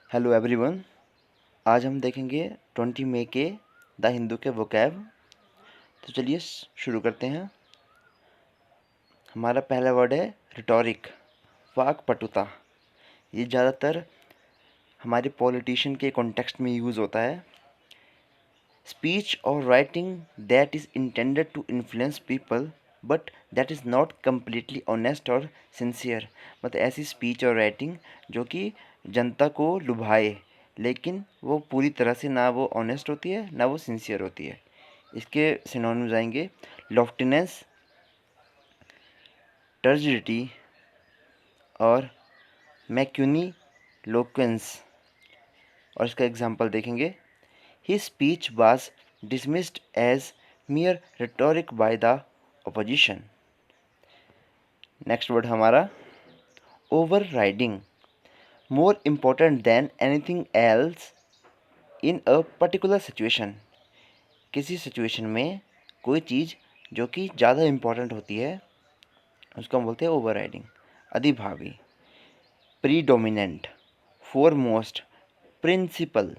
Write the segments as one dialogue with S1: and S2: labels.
S1: Hello everyone. आज हम देखेंगे 20 मई के द हिंदू के वोकैब। तो चलिए शुरू करते हैं। हमारा पहला वर्ड है रिटोरिक, वाक्पटुता। ये ज़्यादातर हमारे पॉलिटिशियन के कॉन्टेक्स्ट में यूज़ होता है। स्पीच और writing that is intended to influence people but that is not completely honest और सिंसियर। मतलब ऐसी स्पीच और राइटिंग जो कि जनता को लुभाए, लेकिन वो पूरी तरह से ना वो ऑनेस्ट होती है ना वो सिंसियर होती है। इसके सिनोनिम्स आएंगे लॉफ्टीनेस, टर्जिडिटी और मैक्यूनी लोक्वेंस। और इसका एग्जांपल देखेंगे। His speech was dismissed as mere rhetoric by the opposition. Next word हमारा overriding, more important than anything else in a particular situation. किसी सिचुएशन में कोई चीज़ जो कि ज़्यादा इम्पोर्टेंट होती है उसको हम बोलते हैं ओवरराइडिंग, अधिभावी। प्रीडोमिनेंट, फोरमोस्ट, प्रिंसिपल,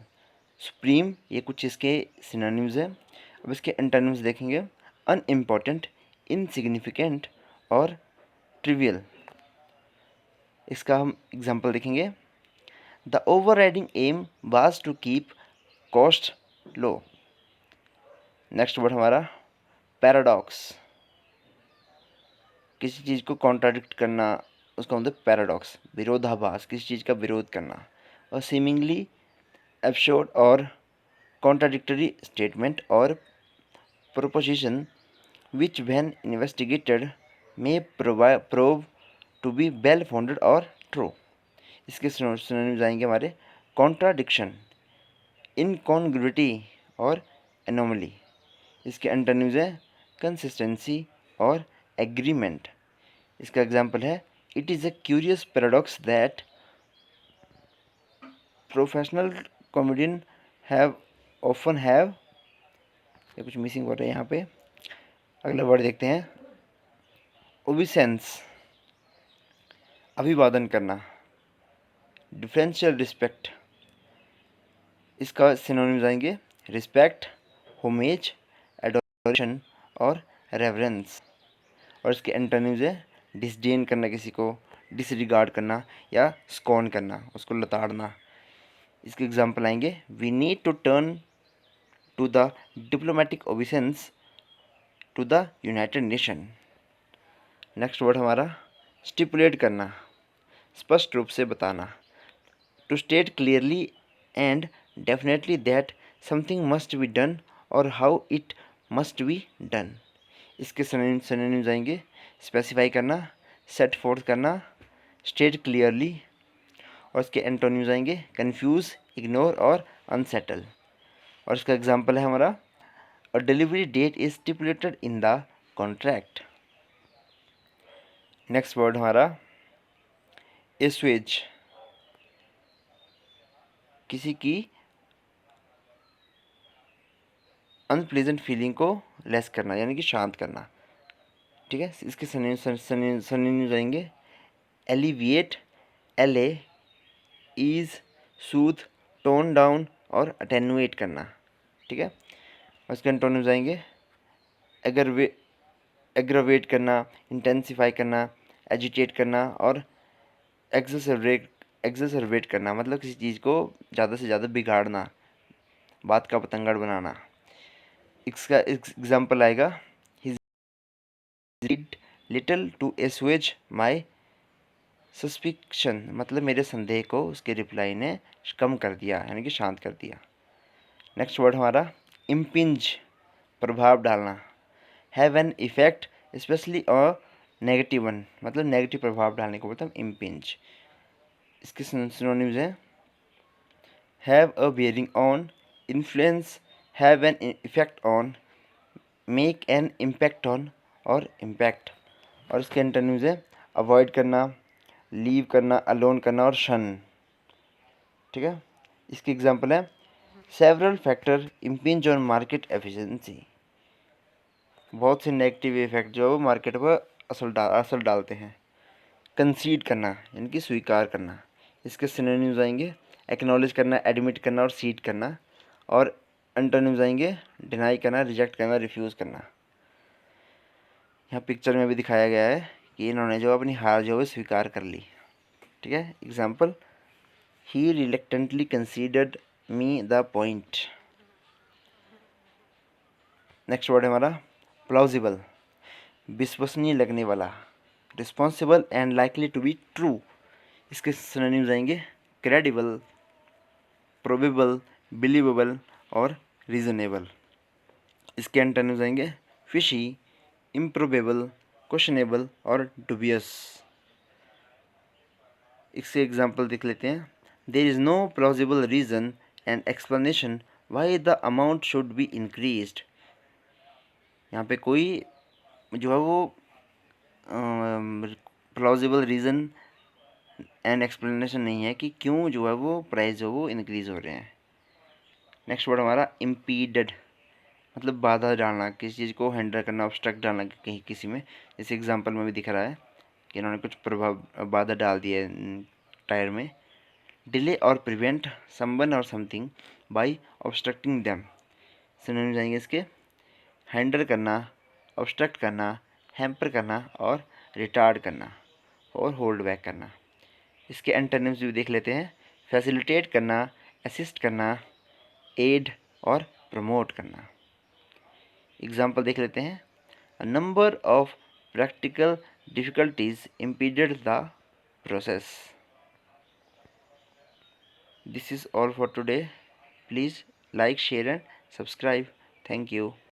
S1: सुप्रीम, ये कुछ इसके सिनोनिम्स हैं। अब इसके एंटोनिम्स देखेंगे। अनइम्पॉर्टेंट, इनसिग्निफिकेंट और ट्रिवियल। इसका हम एग्जांपल देखेंगे। The overriding aim was to keep cost low. Next word हमारा पैराडॉक्स, किसी चीज़ को कॉन्ट्राडिक्ट करना, उसका मतलब पैराडॉक्स, विरोधाभास, किसी चीज़ का विरोध करना। और सीमिंगली एब्सर्ड और कॉन्ट्राडिक्टरी स्टेटमेंट और proposition which when investigated may prove to be well founded और true। इसके सिनोनिम्स आएंगे हमारे कॉन्ट्राडिक्शन, इनकॉन्ग्रुइटी और एनोमली। इसके एंटोनिम्स हैं कंसिस्टेंसी और एग्रीमेंट। इसका एग्जांपल है it is a curious paradox that professional comedian have often have. ये कुछ मिसिंग हो रहा है यहाँ पे। अगला वर्ड देखते हैं ओबिसेंस, अभिवादन करना। डिफरेंशियल रिस्पेक्ट, इसका सिनोनिम्स आएंगे रिस्पेक्ट, होमेज, एडोरेशन और रेवरेंस। और इसके एंटोनिम्स है डिसडेन करना, किसी को डिसरिगार्ड करना या स्कॉन करना, उसको लताड़ना। इसके एग्जांपल आएंगे we need to turn to the diplomatic obeisance to the United Nation. Next word हमारा स्टिपुलेट करना, स्पष्ट रूप से बताना। To state clearly and definitely that something must be done और how it must be done. इसके synonyms आएंगे specify करना, सेट फोर्थ करना, स्टेट क्लियरली। और इसके एंटोनिम्स आएंगे कंफ्यूज, इग्नोर और अनसेटल। और इसका एग्जांपल है हमारा a delivery date is stipulated in the contract. Next word हमारा एस्वेज, किसी की अनप्लेजेंट फीलिंग को लेस करना यानी कि शांत करना। ठीक है, इसके सिनोनिम्स आएंगे एलिविएट, एले, ईज, सूथ, टोन डाउन और अटेनुएट करना। ठीक है, और इसके एंटोनिम्स आएंगे एग्रवेट करना, इंटेंसिफाई करना, एजिटेट करना और एक्सरवेट करना, मतलब किसी चीज़ को ज़्यादा से ज़्यादा बिगाड़ना, बात का पतंगड़ बनाना। इसका एग्जाम्पल आएगा he did little to एस्वेज my suspicion, मतलब मेरे संदेह को उसके रिप्लाई ने कम कर दिया यानी कि शांत कर दिया। नेक्स्ट वर्ड हमारा इम्पिंज, प्रभाव डालना, have an effect specially a negative one, मतलब नेगेटिव प्रभाव डालने को बोलते हैं इम्पिंज। इसके सिनोनिम्स हैं have a bearing on, influence, have an effect on, make an impact on और इम्पैक्ट। और इसके एंटोनिम्स है अवॉइड करना, लीव करना, अलोन करना और शन। ठीक है, इसकी एग्जांपल है several factor impinge on market efficiency, बहुत से नेगेटिव इफेक्ट जो मार्केट पर असर डालते हैं। कंसीड करना यानी कि स्वीकार करना। इसके सिनोनिम्स आएंगे एक्नॉलेज करना, एडमिट करना और सीट करना। और एंटोनिम्स आएंगे डिनाई करना, रिजेक्ट करना, रिफ्यूज़ करना। यहाँ पिक्चर में भी दिखाया गया है कि इन्होंने जो अपनी हार जो है स्वीकार कर ली। ठीक है, example, he reluctantly considered me the point. Next word है हमारा प्लाउजिबल, विश्वसनीय लगने वाला। Responsible and likely to be true, इसके सिनोनिम्स आएंगे क्रेडिबल, प्रोबेबल, बिलीवेबल और रीजनेबल। इसके एंटोनिम्स आएंगे फिशी, इम्प्रोबेबल, क्वेश्चनेबल और डुबियस। इसके एग्जाम्पल देख लेते हैं। There is no plausible reason and explanation why the amount should be increased. यहाँ पे कोई जो है वो प्लॉजिबल रीज़न एंड एक्सप्लेनेशन नहीं है कि क्यों जो है वो प्राइस जो वो इंक्रीज़ हो रहे हैं। नेक्स्ट वर्ड हमारा इम्पीडेड, मतलब बाधा डालना, किसी चीज़ को हैंडल करना, ऑब्स्ट्रक्ट डालना कहीं किसी में। जैसे एग्जांपल में भी दिख रहा है कि इन्होंने कुछ बाधा डाल दिया है टायर में। डिले और प्रिवेंट समवन और something bye obstructing them. Synonyms जाएंगे इसके हैंडल करना, ऑब्स्ट्रक्ट करना, हैम्पर करना और रिटार्ड करना और होल्ड बैक करना। इसके एंटोनिम्स भी देख लेते हैं। फैसिलिटेट करना, असिस्ट करना, एड और प्रमोट करना। एग्जाम्पल देख लेते हैं। A number of practical difficulties impeded the process. This is all for today. Please like, share and subscribe. Thank you.